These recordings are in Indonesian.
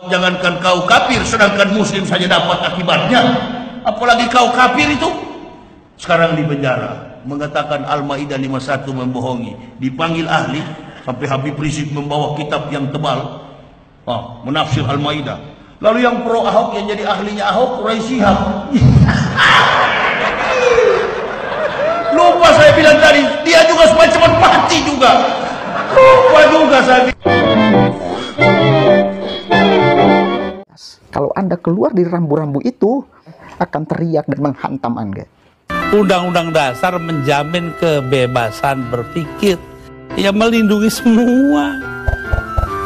Jangankan kau kafir, sedangkan muslim saja dapat akibatnya. Apalagi kau kafir itu. Sekarang di penjara. Mengatakan Al-Maidah 51 membohongi. Dipanggil ahli. Sampai Habib Rizik membawa kitab yang tebal. Menafsir Al-Maidah. Lalu yang pro Ahok, yang jadi ahlinya Ahok, Quraish Shihab. Lupa saya bilang tadi, dia juga supaya cepat mati juga. Lupa juga saya bilang. Kalau Anda keluar dari rambu-rambu itu, akan teriak dan menghantam Anda. Undang-undang dasar menjamin kebebasan berpikir. Ya melindungi semua.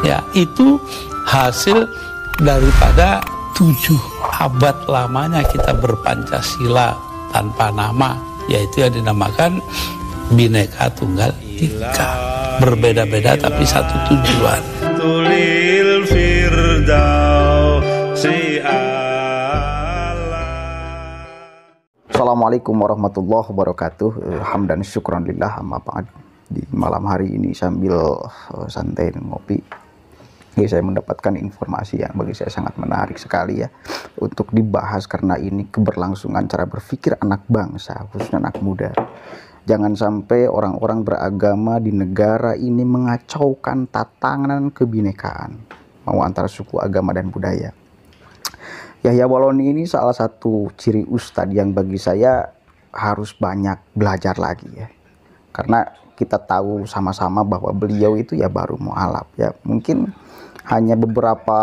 Ya itu hasil daripada 7 abad lamanya kita berpancasila tanpa nama. Yaitu yang dinamakan Bhinneka Tunggal Ika. Berbeda-beda tapi satu tujuan. Tulil Firdaus. Assalamualaikum warahmatullahi wabarakatuh. Hamdan syukran lillah, amma ba'd. Di malam hari ini sambil santai dan ngopi, saya mendapatkan informasi yang bagi saya sangat menarik sekali ya untuk dibahas, karena ini keberlangsungan cara berpikir anak bangsa, khususnya anak muda. Jangan sampai orang-orang beragama di negara ini mengacaukan tatanan kebinekaan, mau antara suku, agama, dan budaya. Yahya Waloni ini salah satu ciri ustadz yang bagi saya harus banyak belajar lagi ya. Karena kita tahu sama-sama bahwa beliau itu ya baru mualaf ya. Mungkin hanya beberapa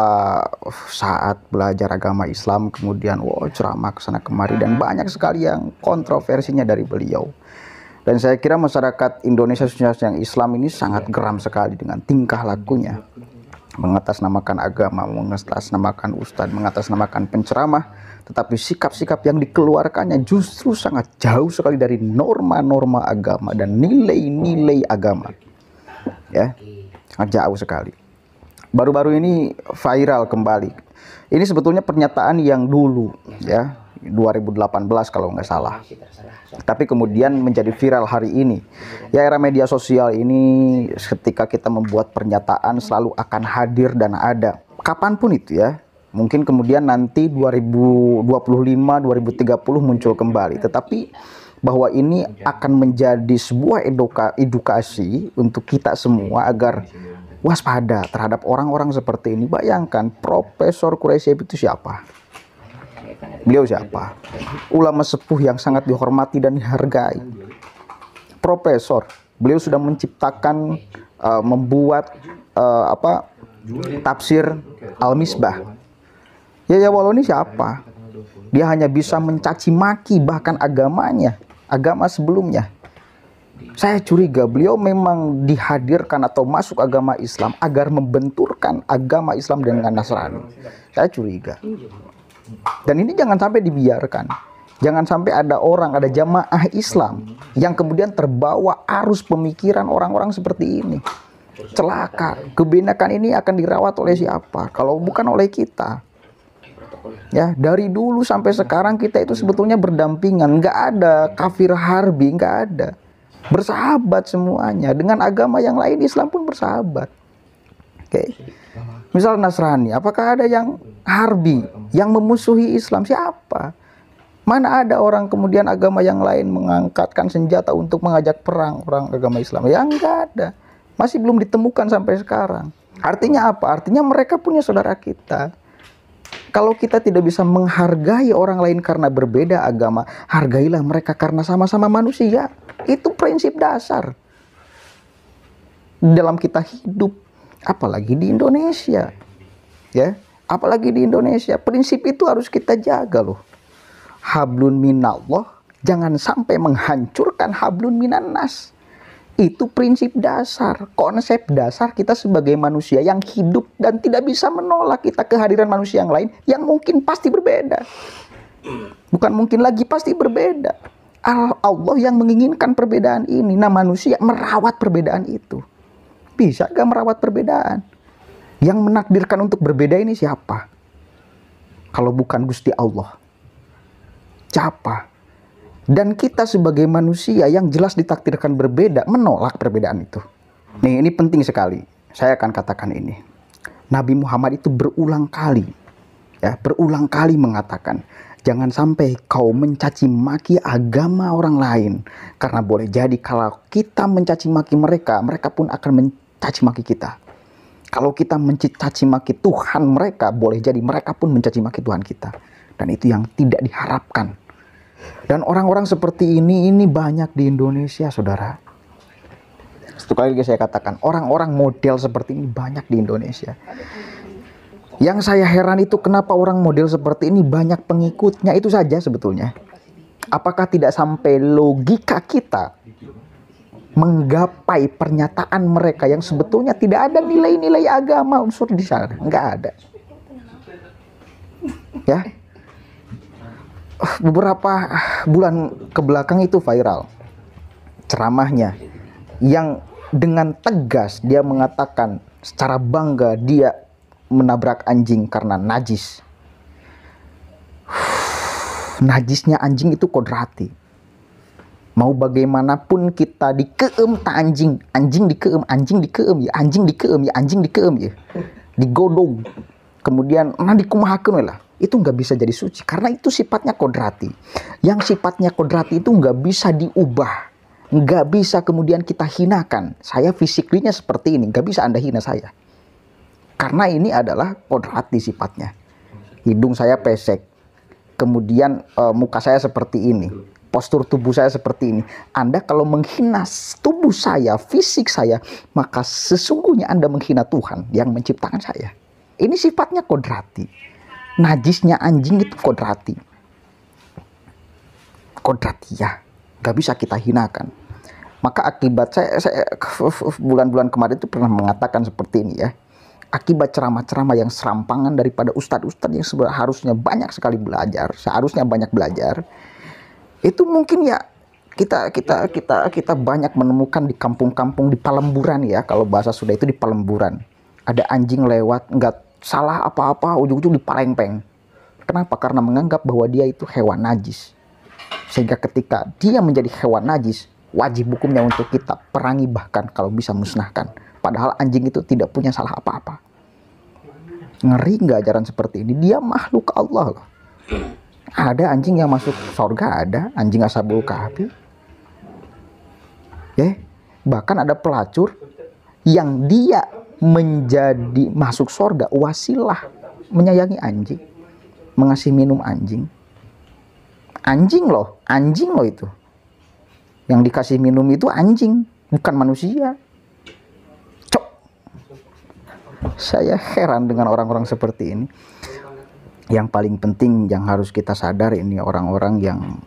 saat belajar agama Islam, kemudian ceramah kesana kemari, dan banyak sekali yang kontroversinya dari beliau. Dan saya kira masyarakat Indonesia khususnya yang Islam ini sangat geram sekali dengan tingkah lakunya. Mengatasnamakan agama, mengatasnamakan ustadz, mengatasnamakan penceramah, tetapi sikap-sikap yang dikeluarkannya justru sangat jauh sekali dari norma-norma agama dan nilai-nilai agama. Ya, sangat jauh sekali. Baru-baru ini viral kembali. Ini sebetulnya pernyataan yang dulu ya, 2018 kalau nggak salah. Tapi kemudian menjadi viral hari ini. Ya, era media sosial ini ketika kita membuat pernyataan selalu akan hadir dan ada. Kapanpun itu ya. Mungkin kemudian nanti 2025, 2030 muncul kembali. Tetapi bahwa ini akan menjadi sebuah edukasi untuk kita semua agar waspada terhadap orang-orang seperti ini. Bayangkan Profesor Quraish Shihab itu siapa? Beliau siapa? Ulama sepuh yang sangat dihormati dan dihargai. Profesor, beliau sudah menciptakan, membuat tafsir Al-Misbah. Yahya Waloni siapa? Dia hanya bisa mencaci maki bahkan agamanya, agama sebelumnya. Saya curiga beliau memang dihadirkan atau masuk agama Islam agar membenturkan agama Islam dengan Nasrani. Saya curiga. Dan ini jangan sampai dibiarkan. Jangan sampai ada orang, ada jamaah Islam yang kemudian terbawa arus pemikiran orang-orang seperti ini. Celaka. Kebinekaan ini akan dirawat oleh siapa? Kalau bukan oleh kita. Ya, dari dulu sampai sekarang kita itu sebetulnya berdampingan. Nggak ada kafir harbi, nggak ada. Bersahabat semuanya. Dengan agama yang lain, Islam pun bersahabat. Oke. Misal Nasrani, apakah ada yang harbi, yang memusuhi Islam? Siapa? Mana ada orang kemudian agama yang lain mengangkatkan senjata untuk mengajak perang orang agama Islam? Ya enggak ada. Masih belum ditemukan sampai sekarang. Artinya apa? Artinya mereka punya saudara kita. Kalau kita tidak bisa menghargai orang lain karena berbeda agama, hargailah mereka karena sama-sama manusia. Itu prinsip dasar dalam kita hidup. Apalagi di Indonesia, ya, apalagi di Indonesia, prinsip itu harus kita jaga loh. Hablun minallah, jangan sampai menghancurkan hablun minannas. Itu prinsip dasar, konsep dasar kita sebagai manusia yang hidup dan tidak bisa menolak kita kehadiran manusia yang lain yang mungkin pasti berbeda. Bukan mungkin lagi, pasti berbeda. Allah yang menginginkan perbedaan ini, nah manusia merawat perbedaan itu. Bisa gak merawat perbedaan? Yang menakdirkan untuk berbeda ini siapa? Kalau bukan Gusti Allah. Siapa? Dan kita sebagai manusia yang jelas ditakdirkan berbeda, menolak perbedaan itu. Nih, ini penting sekali. Saya akan katakan ini. Nabi Muhammad itu berulang kali mengatakan, jangan sampai kau mencaci maki agama orang lain. Karena boleh jadi kalau kita mencaci maki mereka, mereka pun akan mencaci maki kita. Kalau kita mencaci maki Tuhan mereka, boleh jadi mereka pun mencaci maki Tuhan kita. Dan itu yang tidak diharapkan. Dan orang-orang seperti ini banyak di Indonesia, saudara. Satu kali lagi saya katakan, orang-orang model seperti ini banyak di Indonesia. Yang saya heran itu kenapa orang model seperti ini banyak pengikutnya, itu saja sebetulnya. Apakah tidak sampai logika kita menggapai pernyataan mereka yang sebetulnya tidak ada nilai-nilai agama unsur di sana, nggak ada. Ya, beberapa bulan kebelakang itu viral ceramahnya yang dengan tegas dia mengatakan secara bangga dia menabrak anjing karena najis. Najisnya anjing itu kodrati. Mau bagaimanapun kita dikeem ta anjing dikeem ya, anjing dikeem ya, digodong, kemudian dikumahakeun lah. Itu nggak bisa jadi suci karena itu sifatnya kodrati. Yang sifatnya kodrati itu nggak bisa diubah, nggak bisa kemudian kita hinakan. Saya fisiklinya seperti ini, nggak bisa Anda hina saya karena ini adalah kodrati sifatnya. Hidung saya pesek, kemudian muka saya seperti ini, postur tubuh saya seperti ini. Anda kalau menghina tubuh saya, fisik saya, maka sesungguhnya Anda menghina Tuhan yang menciptakan saya. Ini sifatnya kodrati. Najisnya anjing itu kodrati. Kodrati ya, gak bisa kita hinakan. Maka akibat saya bulan-bulan kemarin itu pernah mengatakan seperti ini ya. Akibat ceramah-ceramah yang serampangan daripada ustadz-ustadz yang seharusnya banyak sekali belajar, seharusnya banyak belajar. Itu mungkin ya kita banyak menemukan di kampung-kampung di Palemburan ya, kalau bahasa Sunda itu di Palemburan. Ada anjing lewat nggak salah apa-apa, ujung-ujung dipalengpeng. Kenapa? Karena menganggap bahwa dia itu hewan najis. Sehingga ketika dia menjadi hewan najis, wajib hukumnya untuk kita perangi, bahkan kalau bisa musnahkan. Padahal anjing itu tidak punya salah apa-apa. Ngeri nggak ajaran seperti ini? Dia makhluk Allah loh. Ada anjing yang masuk surga, ada anjing Ashabul Kahfi. Bahkan ada pelacur yang dia menjadi masuk surga wasilah menyayangi anjing, mengasih minum anjing. Anjing loh itu. Yang dikasih minum itu anjing, bukan manusia. Saya heran dengan orang-orang seperti ini. Yang paling penting yang harus kita sadar ini orang-orang yang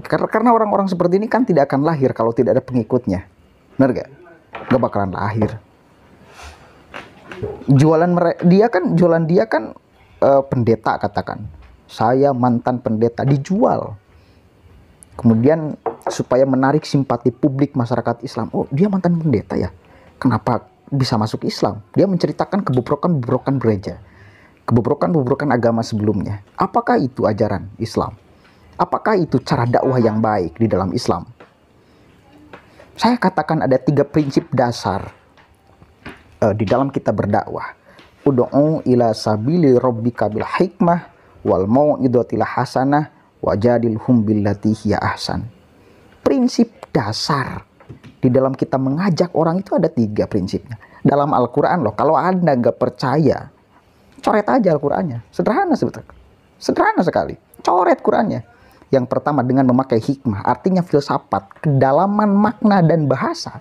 karena orang-orang seperti ini kan tidak akan lahir kalau tidak ada pengikutnya. Benar gak? Gak bakalan lahir. Jualan dia kan pendeta katakan. Saya mantan pendeta, dijual. Kemudian supaya menarik simpati publik masyarakat Islam. Oh, dia mantan pendeta ya. Kenapa bisa masuk Islam? Dia menceritakan kebobrokan gereja, kebobrokan agama sebelumnya. Apakah itu ajaran Islam? Apakah itu cara dakwah yang baik di dalam Islam? Saya katakan ada 3 prinsip dasar di dalam kita berdakwah. Ud'u ila sabili rabbika bil hikmah wal mau'izatil hasanah wajadilhum billati hiya ahsan. Prinsip dasar di dalam kita mengajak orang itu ada 3 prinsipnya. Dalam Al-Quran loh, kalau Anda nggak percaya, coret aja Al-Qurannya. Sederhana sebetulnya. Sederhana sekali. Coret Qurannya. Yang pertama dengan memakai hikmah, artinya filsafat, kedalaman makna dan bahasa.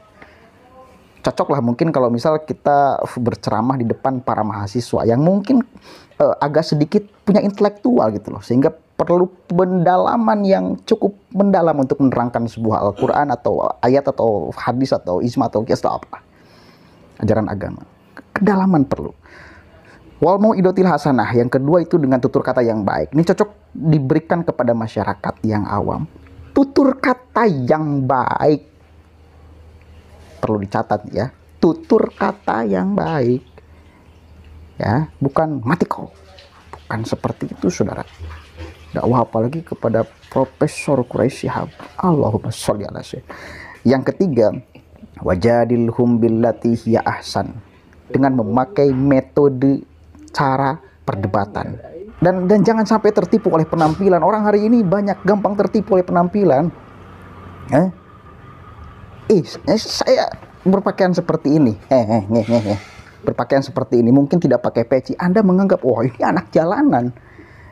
Cocoklah mungkin kalau misal kita berceramah di depan para mahasiswa yang mungkin agak sedikit punya intelektual gitu loh. Sehingga perlu pendalaman yang cukup mendalam untuk menerangkan sebuah Al-Quran atau ayat atau hadis atau ijma atau qiyas atau apa. Ajaran agama. Kedalaman perlu. Wal mau'izatil hasanah. Yang kedua itu dengan tutur kata yang baik. Ini cocok diberikan kepada masyarakat yang awam. Tutur kata yang baik. Perlu dicatat ya. Tutur kata yang baik. Ya, bukan mati kau. Bukan seperti itu, saudara. Dakwah apalagi kepada Profesor Quraisy Shihab. Allahumma sholli ala sayyidina. Yang ketiga, wajadilhum billati hiya ahsan. dengan memakai metode cara perdebatan. Dan jangan sampai tertipu oleh penampilan. Orang hari ini banyak gampang tertipu oleh penampilan. Saya berpakaian seperti ini. Berpakaian seperti ini, mungkin tidak pakai peci. Anda menganggap, wah ini anak jalanan.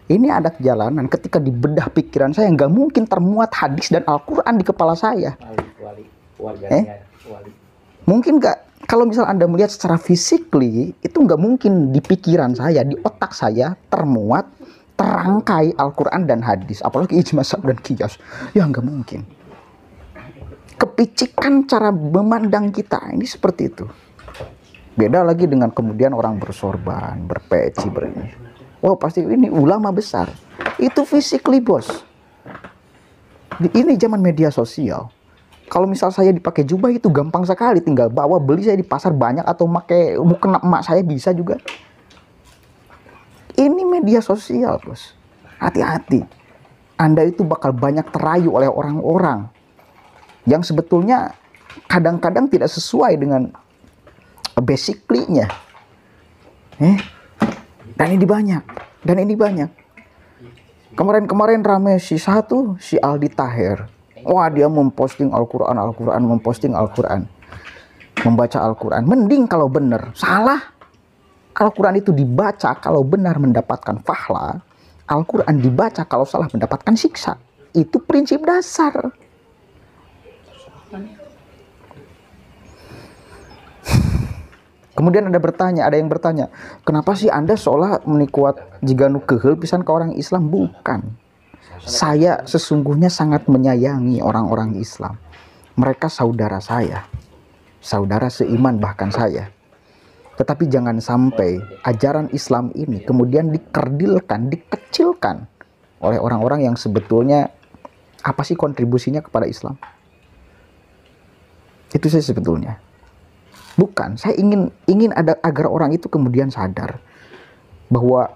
Ini anak jalanan. Ketika dibedah pikiran saya, nggak mungkin termuat hadis dan Al-Quran di kepala saya. Mungkin nggak? Kalau misal Anda melihat secara physically, itu nggak mungkin di pikiran saya, di otak saya termuat, terangkai Al-Quran dan hadis. Apalagi ijma dan qiyas. Ya nggak mungkin. Kepicikan cara memandang kita ini seperti itu. Beda lagi dengan kemudian orang bersorban, berpeci, oh pasti ini ulama besar. Itu physically, bos. Ini zaman media sosial. Kalau misal saya dipakai jubah itu gampang sekali, tinggal bawa beli saya di pasar banyak atau pakai mukena emak saya bisa juga. Ini media sosial, bos. Hati-hati. Anda itu bakal banyak terayu oleh orang-orang yang sebetulnya kadang-kadang tidak sesuai dengan basically-nya. Dan ini banyak. Kemarin rame si Aldi Taher. Wah, dia memposting Al-Quran, membaca Al-Quran. Mending kalau benar. Salah. Al-Quran itu dibaca kalau benar mendapatkan pahala. Al-Quran dibaca kalau salah mendapatkan siksa. Itu prinsip dasar. Kemudian ada yang bertanya, kenapa sih Anda seolah menikuat jika nu keheul pisan ke orang Islam? Bukan. Saya sesungguhnya sangat menyayangi orang-orang Islam. Mereka saudara saya. Saudara seiman bahkan saya. Tetapi jangan sampai ajaran Islam ini kemudian dikerdilkan, dikecilkan oleh orang-orang yang sebetulnya apa sih kontribusinya kepada Islam? Itu saya sebetulnya. Bukan, saya ingin ada agar orang itu kemudian sadar bahwa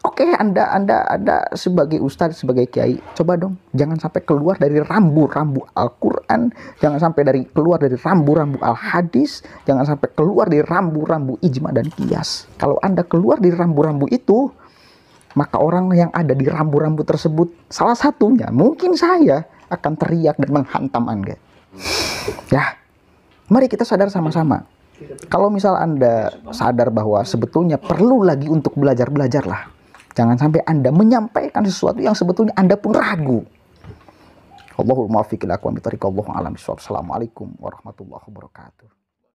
oke, Anda sebagai ustadz, sebagai kiai, coba dong jangan sampai keluar dari rambu-rambu Al-Quran, jangan sampai keluar dari rambu-rambu Al-Hadis, jangan sampai keluar dari rambu-rambu ijma dan qiyas. Kalau Anda keluar dari rambu-rambu itu, maka orang yang ada di rambu-rambu tersebut, salah satunya mungkin saya akan teriak dan menghantam Anda. Ya. Mari kita sadar sama-sama. Kalau misal Anda sadar bahwa sebetulnya perlu lagi untuk belajarlah. Jangan sampai Anda menyampaikan sesuatu yang sebetulnya Anda pun ragu. Allahul muwaffiq ila aqwamit thoriq. Allahu a'lam bishawab. Assalamualaikum warahmatullahi wabarakatuh.